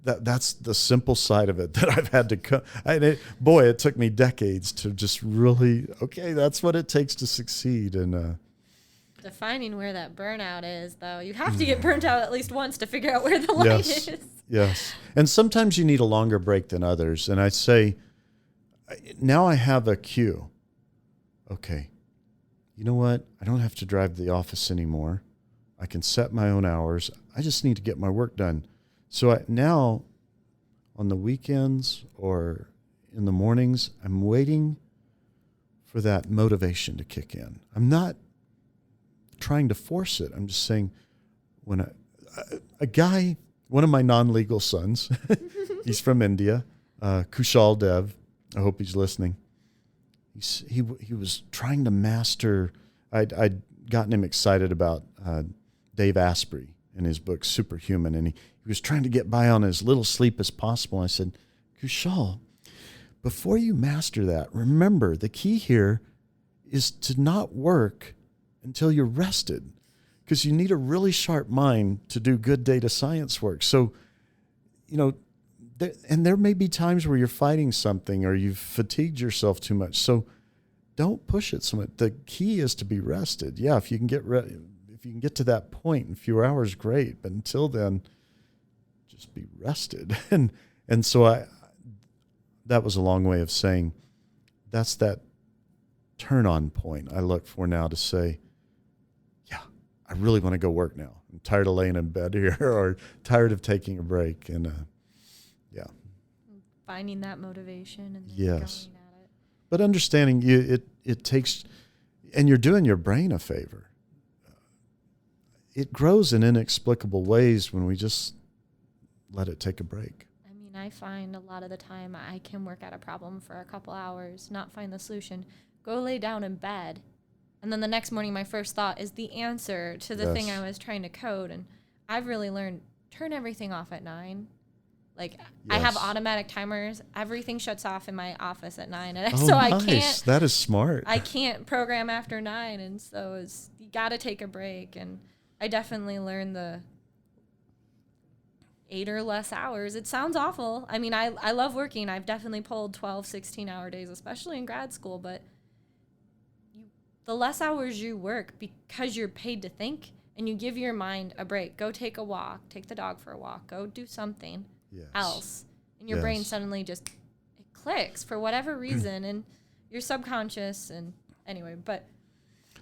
that's the simple side of it that I've had to it took me decades to just really, okay, that's what it takes to succeed. And defining where that burnout is, though, you have to get burnt out at least once to figure out where the line is. Yes. And sometimes you need a longer break than others. And I'd say, now I have a cue. Okay, you know what? I don't have to drive to the office anymore. I can set my own hours. I just need to get my work done. So now on the weekends or in the mornings, I'm waiting for that motivation to kick in. I'm not trying to force it. I'm just saying, when a guy, one of my non-legal sons, he's from India, Kushal Dev, I hope he's listening. He was trying to master, I'd gotten him excited about Dave Asprey in his book Superhuman, and he was trying to get by on as little sleep as possible. I said, Kushal, before you master that, remember the key here is to not work until you're rested, because you need a really sharp mind to do good data science work. So, there may be times where you're fighting something or you've fatigued yourself too much. So don't push it so much. The key is to be rested. Yeah, if you can get to that point in a few hours, great. But until then, just be rested. And so that was a long way of saying that's that turn on point I look for now to say, yeah, I really want to go work now. I'm tired of laying in bed here or tired of taking a break. And yeah. Finding that motivation and then yes. going at it. But understanding it takes, and you're doing your brain a favor. It grows in inexplicable ways when we just let it take a break. I mean, I find a lot of the time I can work at a problem for a couple hours, not find the solution, go lay down in bed, and then the next morning my first thought is the answer to the thing I was trying to code. And I've really learned, turn everything off at 9. Like, I have automatic timers. Everything shuts off in my office at 9. And so I can't. That is smart. I can't program after 9. And so you got to take a break. And I definitely learned the 8 or less hours. It sounds awful. I mean, I love working. I've definitely pulled 12, 16-hour days, especially in grad school. But the less hours you work, because you're paid to think, and you give your mind a break. Go take a walk. Take the dog for a walk. Go do something. Else, and your brain suddenly it clicks for whatever reason, and your subconscious. And anyway, but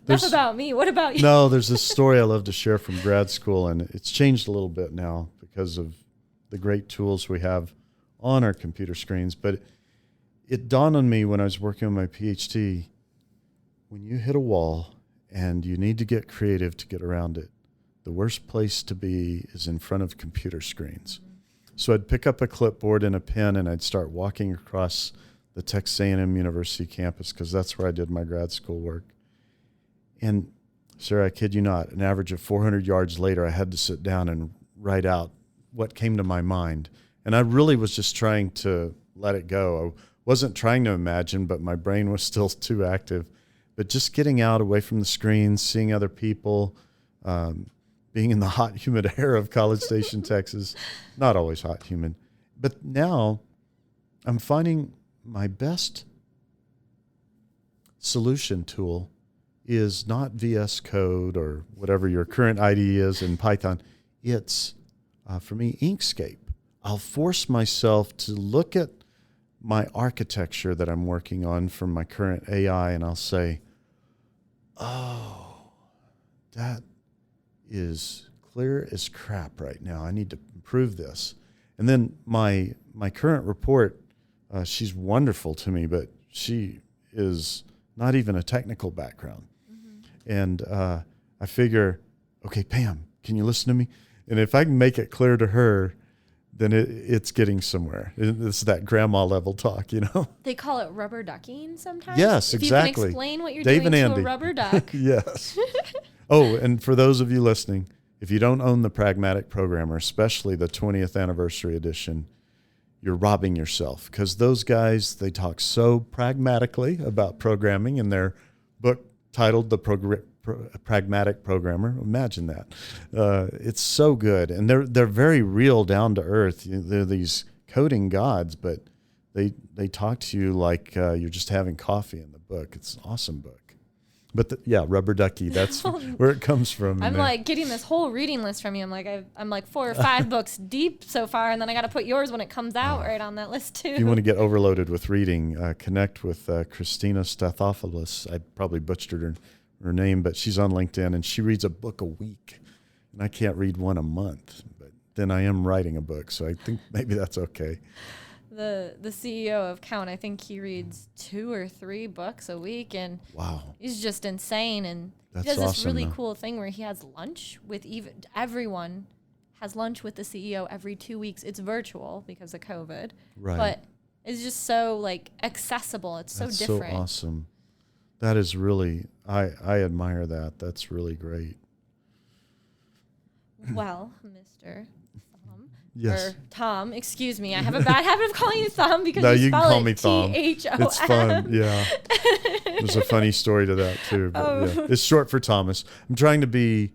enough about me. What about you? No, there's this story I love to share from grad school, and it's changed a little bit now because of the great tools we have on our computer screens. But it dawned on me when I was working on my PhD, when you hit a wall and you need to get creative to get around it, the worst place to be is in front of computer screens. So I'd pick up a clipboard and a pen, and I'd start walking across the Texas A&M University campus, because that's where I did my grad school work. And, Sarah, I kid you not, an average of 400 yards later, I had to sit down and write out what came to my mind. And I really was just trying to let it go. I wasn't trying to imagine, but my brain was still too active. But just getting out away from the screens, seeing other people, being in the hot, humid air of College Station, Texas. Not always hot, humid. But now I'm finding my best solution tool is not VS Code or whatever your current IDE is in Python. It's, for me, Inkscape. I'll force myself to look at my architecture that I'm working on for my current AI, and I'll say, oh, that is clear as crap right now. I need to improve this. And then my current report, she's wonderful to me, but she is not even a technical background. And I figure, okay, Pam, can you listen to me? And if I can make it clear to her, then it's getting somewhere. It's that grandma level talk, you know? They call it rubber ducking sometimes. Yes, if exactly. You can explain what you're Dave doing and to Andy. a rubber duck. Yes. Oh, and for those of you listening, if you don't own the Pragmatic Programmer, especially the 20th anniversary edition, you're robbing yourself, because those guys, they talk so pragmatically about programming in their book titled The Pragmatic Programmer. Imagine that. It's so good. And they're very real, down to earth. They're these coding gods, but they talk to you like you're just having coffee in the book. It's an awesome book. But rubber ducky, that's where it comes from. I'm like getting this whole reading list from you. I'm like 4 or 5 books deep so far, and then I got to put yours when it comes out right on that list too. If you want to get overloaded with reading, connect with Christina Stathopoulos. I probably butchered her name, but she's on LinkedIn, and she reads a book a week. And I can't read one a month, but then I am writing a book, so I think maybe that's okay. The CEO of Count, I think he reads 2 or 3 books a week, and wow, he's just insane. And that's he does this awesome, really cool thing where he has lunch with everyone has lunch with the CEO every 2 weeks. It's virtual because of COVID, right? But it's just so like accessible. It's that's so different. So awesome. That is really, I admire that. That's really great. Well, Mr. Yes. Or Thom, excuse me. I have a bad habit of calling you Thom because no, you can spell call it me Thom. Thom. It's fun, yeah. There's a funny story to that too. But yeah. It's short for Thomas. I'm trying to be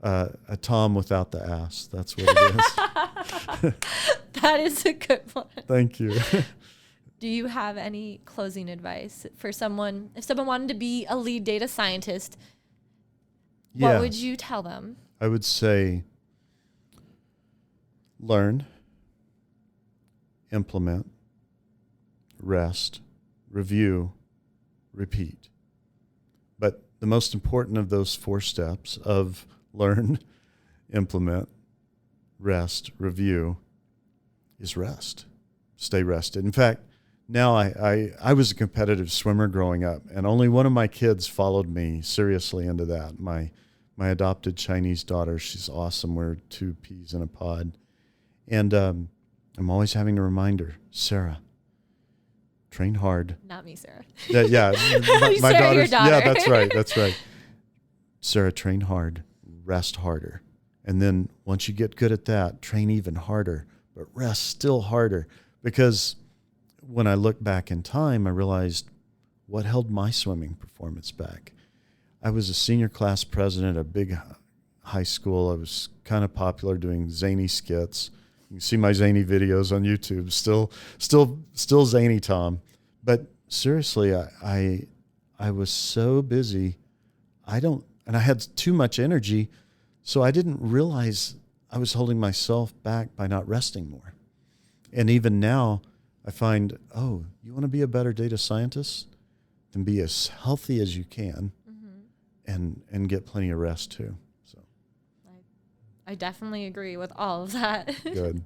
a Tom without the ass. That's what it is. That is a good one. Thank you. Do you have any closing advice for someone? If someone wanted to be a lead data scientist, what would you tell them? I would say learn, implement, rest, review, repeat. But the most important of those 4 steps of learn, implement, rest, review is rest. Stay rested. In fact, now I was a competitive swimmer growing up, and only one of my kids followed me seriously into that. My adopted Chinese daughter, she's awesome. We're 2 peas in a pod. And I'm always having to remind her, Sarah, train hard. Not me, Sarah. Yeah, my Sarah, daughter's, your daughter. Yeah, that's right. Sarah, train hard, rest harder. And then once you get good at that, train even harder, but rest still harder. Because when I look back in time, I realized what held my swimming performance back. I was a senior class president at a big high school. I was kind of popular doing zany skits. You can see my zany videos on YouTube. Still zany Tom. But seriously, I was so busy. And I had too much energy, so I didn't realize I was holding myself back by not resting more. And even now, I find, you want to be a better data scientist? Then be as healthy as you can, and get plenty of rest too. I definitely agree with all of that. Good.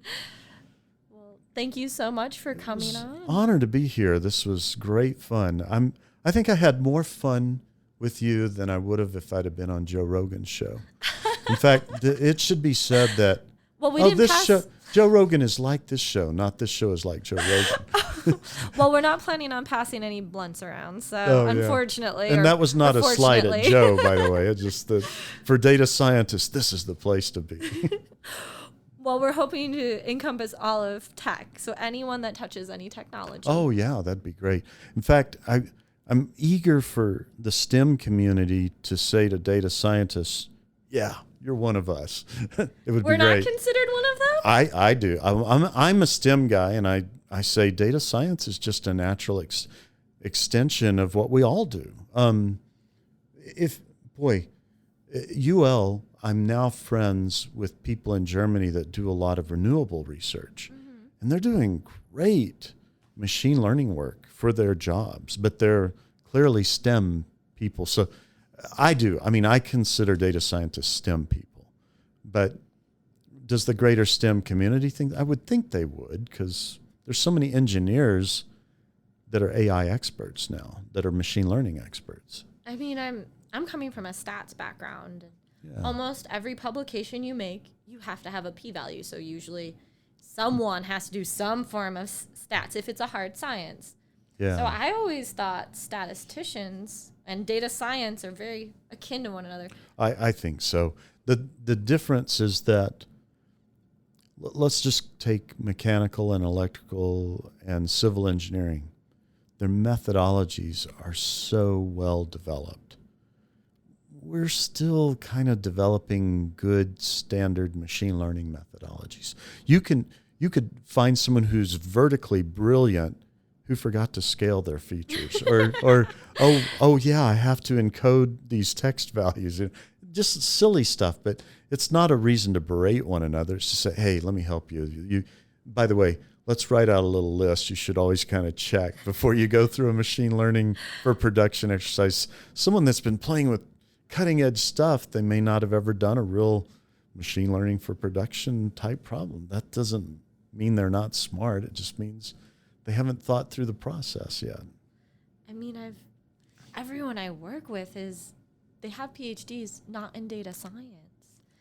Well, thank you so much for coming on. Honored to be here. This was great fun. I think I had more fun with you than I would have if I'd have been on Joe Rogan's show. In fact, it should be said that Joe Rogan is like this show, not this show is like Joe Rogan. Well, we're not planning on passing any blunts around, so unfortunately. And that was not a slight at Joe, by the way. It's just that for data scientists, this is the place to be. Well, we're hoping to encompass all of tech, so anyone that touches any technology. Oh, yeah, that'd be great. In fact, I'm eager for the STEM community to say to data scientists, yeah, you're one of us. It would be great. We're not considered one of them? I do. I'm a STEM guy, and I say data science is just a natural extension of what we all do. UL, I'm now friends with people in Germany that do a lot of renewable research, and they're doing great machine learning work for their jobs, but they're clearly STEM people. So I consider data scientists STEM people, but does the greater STEM community think? I would think they would, because there's so many engineers that are AI experts now, that are machine learning experts. I mean, I'm coming from a stats background. Yeah. Almost every publication you make, you have to have a p-value. So usually someone has to do some form of stats if it's a hard science. Yeah. So I always thought statisticians and data science are very akin to one another. I think so. The difference is that, let's just take mechanical and electrical and civil engineering. Their methodologies are so well developed. We're still kind of developing good standard machine learning methodologies. You could find someone who's vertically brilliant who forgot to scale their features, or oh yeah, I have to encode these text values. Just silly stuff, but it's not a reason to berate one another. It's to say, hey, let me help you. You, by the way, let's write out a little list you should always kind of check before you go through a machine learning for production exercise. Someone that's been playing with cutting edge stuff, they may not have ever done a real machine learning for production type problem. That doesn't mean they're not smart. It just means they haven't thought through the process yet. I mean, everyone I work with they have PhDs not in data science.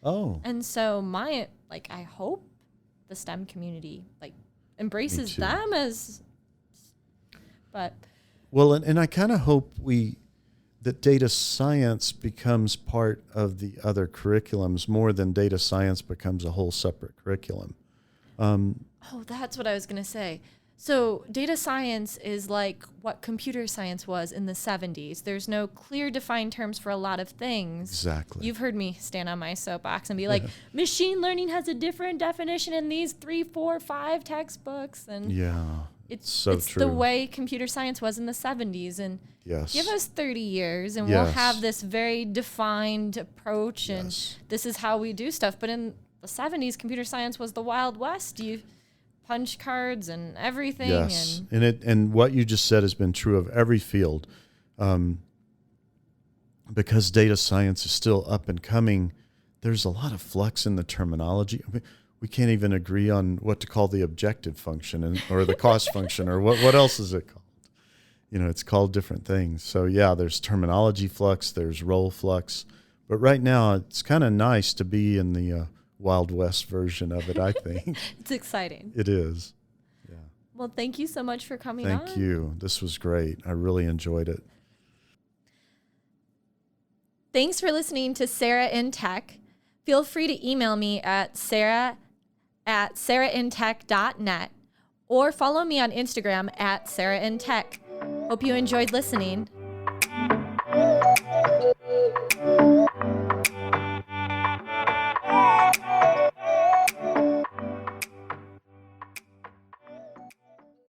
Oh. And so I hope the STEM community embraces them as, but. Well, and I kind of hope that data science becomes part of the other curriculums more than data science becomes a whole separate curriculum. That's what I was going to say. So data science is like what computer science was in the 70s. There's no clear defined terms for a lot of things. Exactly. You've heard me stand on my soapbox and be like, machine learning has a different definition in these 3, 4, 5 textbooks. And it's true. The way computer science was in the 70s. And give us 30 years and we'll have this very defined approach and this is how we do stuff. But in the 70s, computer science was the Wild West. You punch cards and everything. Yes, and what you just said has been true of every field. Because data science is still up and coming, there's a lot of flux in the terminology. I mean, we can't even agree on what to call the objective function or the cost function or what else is it called? It's called different things. So there's terminology flux, there's role flux. But right now, it's kind of nice to be in the Wild West version of it, I think. It's exciting. It is. Yeah. Well, thank you so much for coming on. Thank you. This was great. I really enjoyed it. Thanks for listening to Sarah in Tech. Feel free to email me at sarah@sarahintech.net or follow me on Instagram @sarahintech. Hope you enjoyed listening.